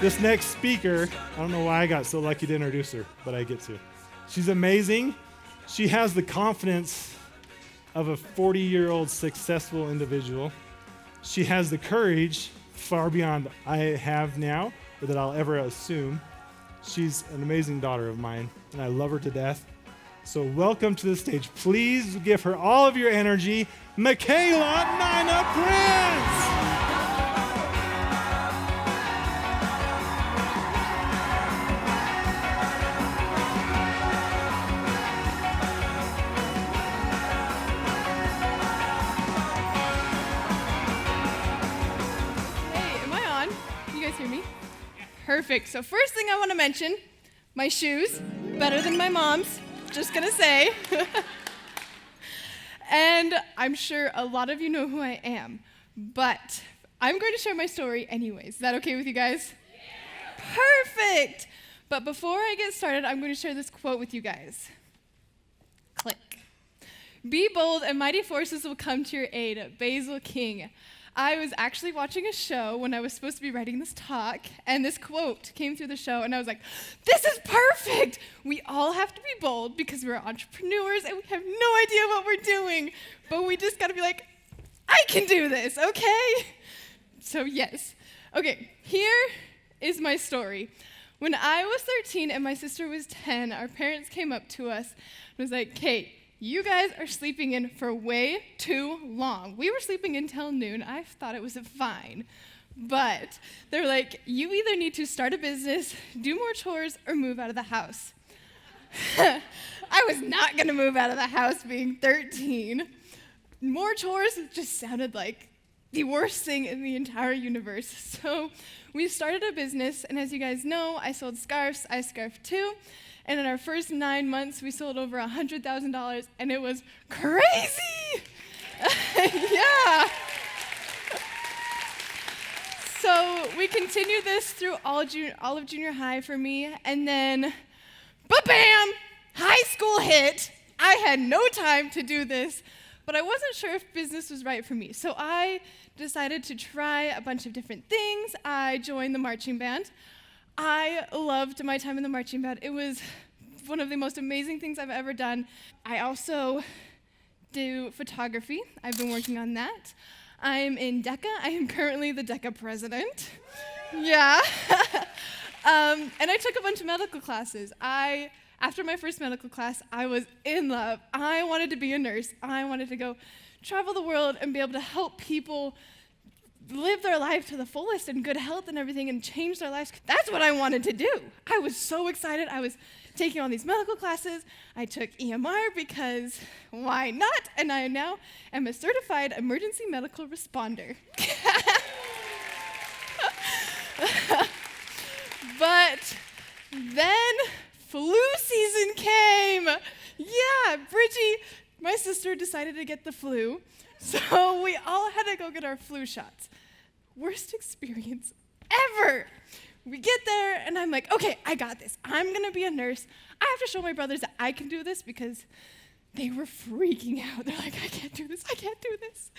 This next speaker, I don't know why I got so lucky to introduce her, but I get to. She's amazing. She has the confidence of a 40-year-old successful individual. She has the courage far beyond I have now or that I'll ever assume. She's an amazing daughter of mine, and I love her to death. So welcome to the stage. Please give her all of your energy, Makayla Nina Prince. Perfect. So first thing I want to mention, my shoes, better than my mom's, just gonna say. And I'm sure a lot of you know who I am, but I'm going to share my story anyways. Is that okay with you guys? Yeah. Perfect. But before I get started, I'm going to share this quote with you guys. Click. Be bold and mighty forces will come to your aid. Basil King. I was actually watching a show when I was supposed to be writing this talk, and this quote came through the show, and I was like, this is perfect! We all have to be bold because we're entrepreneurs and we have no idea what we're doing, but we just gotta be like, I can do this, okay? So yes. Okay, here is my story. When I was 13 and my sister was 10, our parents came up to us and was like, Kate, you guys are sleeping in for way too long. We were sleeping until noon. I thought it was fine. But they're like, you either need to start a business, do more chores, or move out of the house. I was not going to move out of the house being 13. More chores just sounded like the worst thing in the entire universe. So we started a business, and as you guys know, I sold scarves. I scarfed too. And in our first 9 months, we sold over $100,000, and it was crazy! Yeah. So we continued this through all of junior high for me, and then, ba-bam! High school hit. I had no time to do this, but I wasn't sure if business was right for me. So I decided to try a bunch of different things. I joined the marching band. I loved my time in the marching band. It was one of the most amazing things I've ever done. I also do photography. I've been working on that. I'm in DECA. I am currently the DECA president. Yeah. And I took a bunch of medical classes. After my first medical class, I was in love. I wanted to be a nurse. I wanted to go travel the world and be able to help people live their life to the fullest in good health and everything and change their lives. That's what I wanted to do. I was so excited. I was taking all these medical classes. I took EMR because why not? And I now am a certified emergency medical responder. But then flu season came. Yeah, Bridgie, my sister, decided to get the flu. So we all had to go get our flu shots. Worst experience ever. We get there, and I'm like, okay, I got this. I'm going to be a nurse. I have to show my brothers that I can do this because they were freaking out. They're like, I can't do this. I can't do this.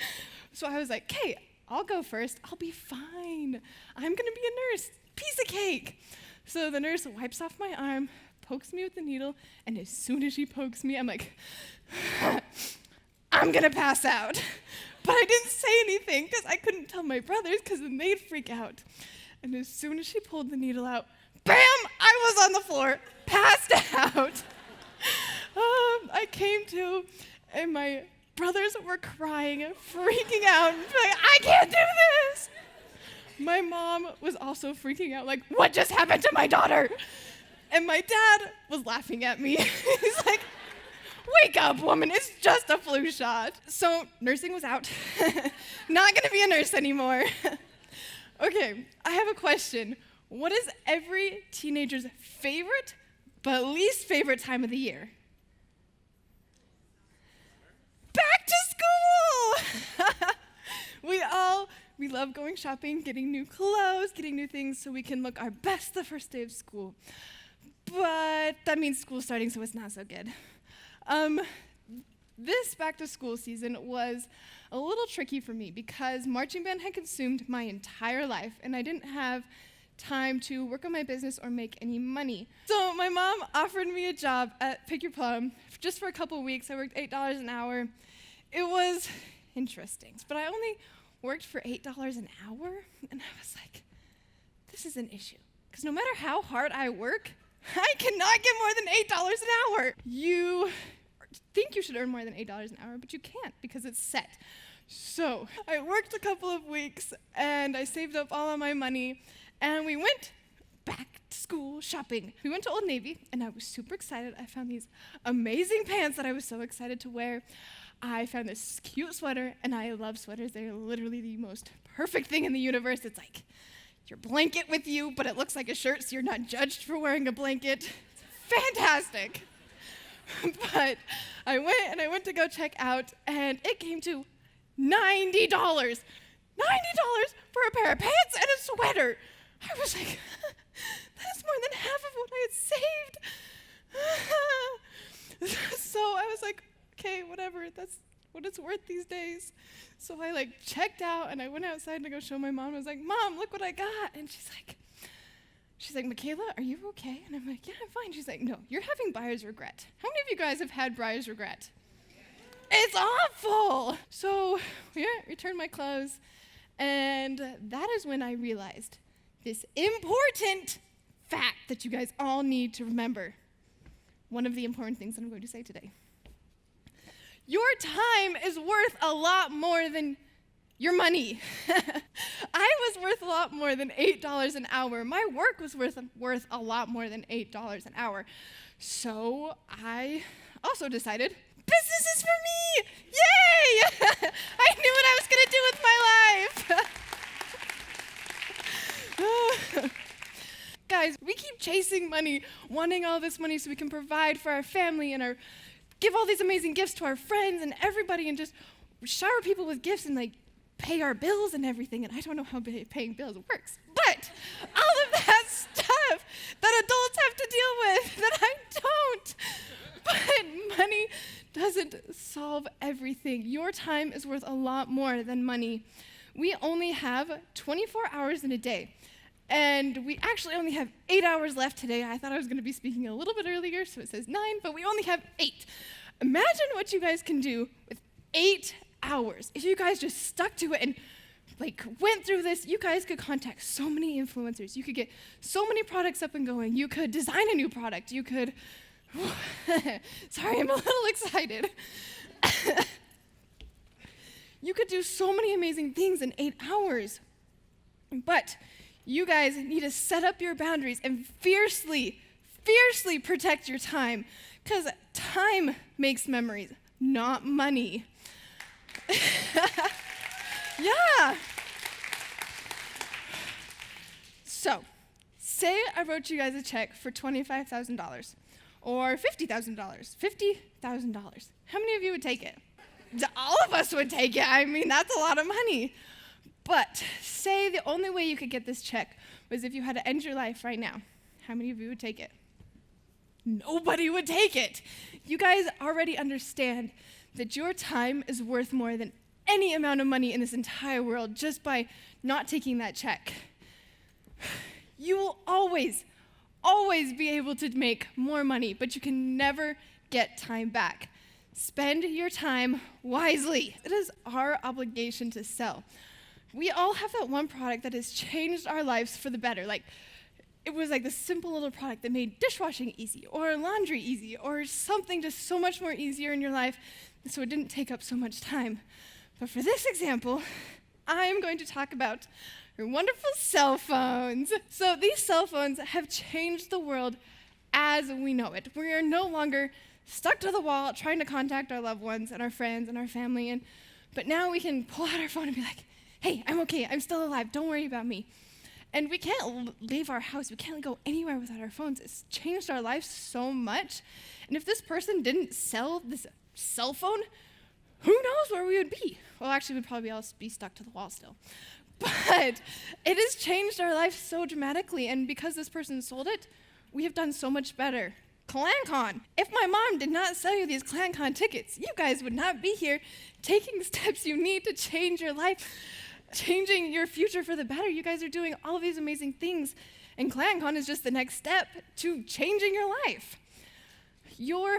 So I was like, okay, I'll go first. I'll be fine. I'm going to be a nurse. Piece of cake. So the nurse wipes off my arm, pokes me with the needle, and as soon as she pokes me, I'm like, I'm gonna pass out. But I didn't say anything because I couldn't tell my brothers because then they'd freak out. And as soon as she pulled the needle out, bam, I was on the floor, passed out. I came to, and my brothers were crying, freaking out, like, I can't do this. My mom was also freaking out, like, what just happened to my daughter? And my dad was laughing at me. He's like, wake up, woman, it's just a flu shot. So nursing was out. Not gonna be a nurse anymore. Okay, I have a question. What is every teenager's favorite but least favorite time of the year? Back to school! We love going shopping, getting new clothes, getting new things so we can look our best the first day of school. But that means school starting, so it's not so good. This back to school season was a little tricky for me because marching band had consumed my entire life and I didn't have time to work on my business or make any money. So my mom offered me a job at Pick Your Plum just for a couple weeks. I worked $8 an hour. It was interesting, but I only worked for $8 an hour, and I was like, this is an issue. Because no matter how hard I work, I cannot get more than $8 an hour. You think you should earn more than $8 an hour, but you can't because it's set. So I worked a couple of weeks, and I saved up all of my money, and we went back to school shopping. We went to Old Navy, and I was super excited. I found these amazing pants that I was so excited to wear. I found this cute sweater, and I love sweaters. They're literally the most perfect thing in the universe. It's like your blanket with you, but it looks like a shirt, so you're not judged for wearing a blanket. It's fantastic. But I went to go check out, and it came to $90. $90 for a pair of pants and a sweater. I was like, that's more than half of what I had saved. So I was like, okay, whatever, that's what it's worth these days. So I checked out and I went outside to go show my mom. I was like, Mom, look what I got. And she's like, Makayla, are you okay? And I'm like, yeah, I'm fine. She's like, no, you're having buyer's regret. How many of you guys have had buyer's regret? It's awful. So yeah, returned my clothes. And that is when I realized this important fact that you guys all need to remember. One of the important things that I'm going to say today. Your time is worth a lot more than your money. I was worth a lot more than $8 an hour. My work was worth a lot more than $8 an hour. So I also decided, business is for me! Yay! I knew what I was going to do with my life. Guys, we keep chasing money, wanting all this money so we can provide for our family and give all these amazing gifts to our friends and everybody and just shower people with gifts and pay our bills and everything. And I don't know how paying bills works, but all of that stuff that adults have to deal with that I don't. But money doesn't solve everything. Your time is worth a lot more than money. We only have 24 hours in a day. And we actually only have 8 hours left today. I thought I was going to be speaking a little bit earlier, so it says 9, but we only have 8. Imagine what you guys can do with 8 hours. If you guys just stuck to it and went through this, you guys could contact so many influencers. You could get so many products up and going. You could design a new product. You could, sorry, I'm a little excited. You could do so many amazing things in 8 hours. But you guys need to set up your boundaries and fiercely protect your time, because time makes memories, not money. Yeah. So, say I wrote you guys a check for $25,000 or $50,000. $50,000. How many of you would take it? All of us would take it. I mean, that's a lot of money. But say the only way you could get this check was if you had to end your life right now. How many of you would take it? Nobody would take it. You guys already understand that your time is worth more than any amount of money in this entire world just by not taking that check. You will always be able to make more money, but you can never get time back. Spend your time wisely. It is our obligation to sell. We all have that one product that has changed our lives for the better. It was this simple little product that made dishwashing easy, or laundry easy, or something just so much more easier in your life, so it didn't take up so much time. But for this example, I am going to talk about our wonderful cell phones. So these cell phones have changed the world as we know it. We are no longer stuck to the wall trying to contact our loved ones and our friends and our family, but now we can pull out our phone and be like, hey, I'm okay, I'm still alive, don't worry about me. And we can't leave our house, we can't go anywhere without our phones. It's changed our lives so much. And if this person didn't sell this cell phone, who knows where we would be? Well, actually, we'd probably all be stuck to the wall still. But it has changed our life so dramatically, and because this person sold it, we have done so much better CLANCON. If my mom did not sell you these CLANCON tickets, you guys would not be here taking steps you need to change your life, changing your future for the better. You guys are doing all of these amazing things, and CLANCON is just the next step to changing your life. Your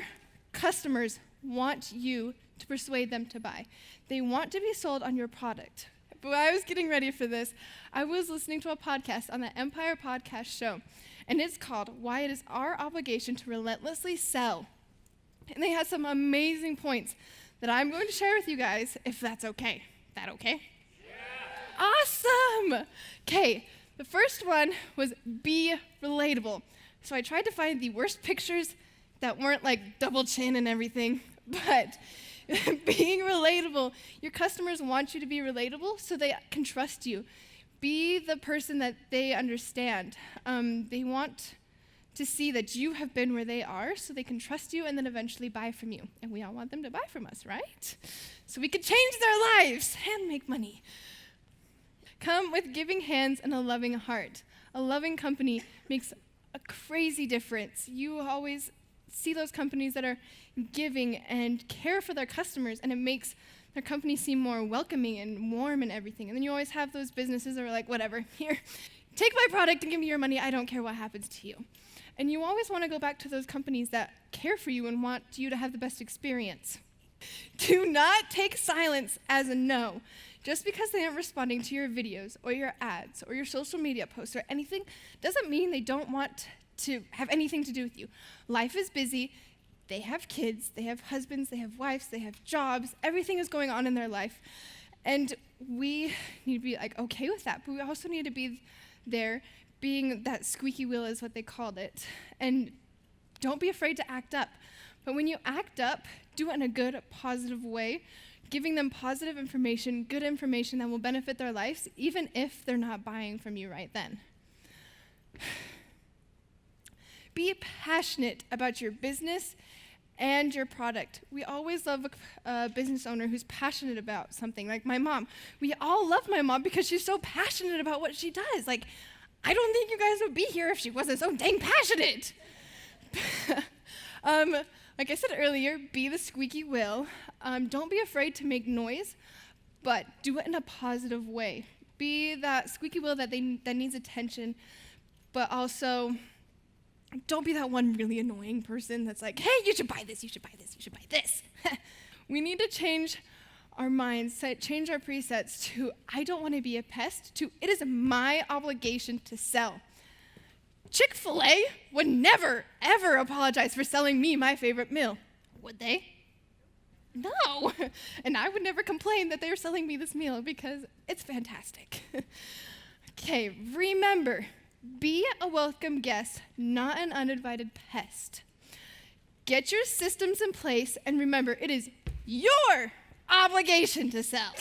customers want you to persuade them to buy. They want to be sold on your product. But while I was getting ready for this, I was listening to a podcast on the Empire Podcast Show, and it's called Why It Is Our Obligation to Relentlessly Sell. And they had some amazing points that I'm going to share with you guys, if that's okay. That okay? Yeah. Awesome! Okay, the first one was be relatable. So I tried to find the worst pictures that weren't like double chin and everything, but being relatable. Your customers want you to be relatable so they can trust you. Be the person that they understand. They want to see that you have been where they are so they can trust you and then eventually buy from you. And we all want them to buy from us, right? So we could change their lives and make money. Come with giving hands and a loving heart. A loving company makes a crazy difference. You always see those companies that are giving and care for their customers, and it makes their company seem more welcoming and warm and everything. And then you always have those businesses that are like, whatever, here, take my product and give me your money. I don't care what happens to you. And you always want to go back to those companies that care for you and want you to have the best experience. Do not take silence as a no. Just because they aren't responding to your videos or your ads or your social media posts or anything doesn't mean they don't want to have anything to do with you. Life is busy. They have kids, they have husbands, they have wives, they have jobs. Everything is going on in their life. And we need to be like okay with that, but we also need to be there being that squeaky wheel is what they called it. And don't be afraid to act up. But when you act up, do it in a good, positive way, giving them positive information, good information that will benefit their lives, even if they're not buying from you right then. Be passionate about your business and your product. We always love a business owner who's passionate about something, like my mom. We all love my mom because she's so passionate about what she does. Like, I don't think you guys would be here if she wasn't so dang passionate. Like I said earlier, be the squeaky wheel. Don't be afraid to make noise, but do it in a positive way. Be that squeaky wheel that needs attention, but also don't be that one really annoying person that's like, hey, you should buy this, you should buy this, you should buy this. We need to change our mindset, change our presets to, I don't want to be a pest, to, it is my obligation to sell. Chick-fil-A would never, ever apologize for selling me my favorite meal. Would they? No. And I would never complain that they were selling me this meal because it's fantastic. Okay, remember, be a welcome guest, not an uninvited pest. Get your systems in place, and remember, it is your obligation to sell.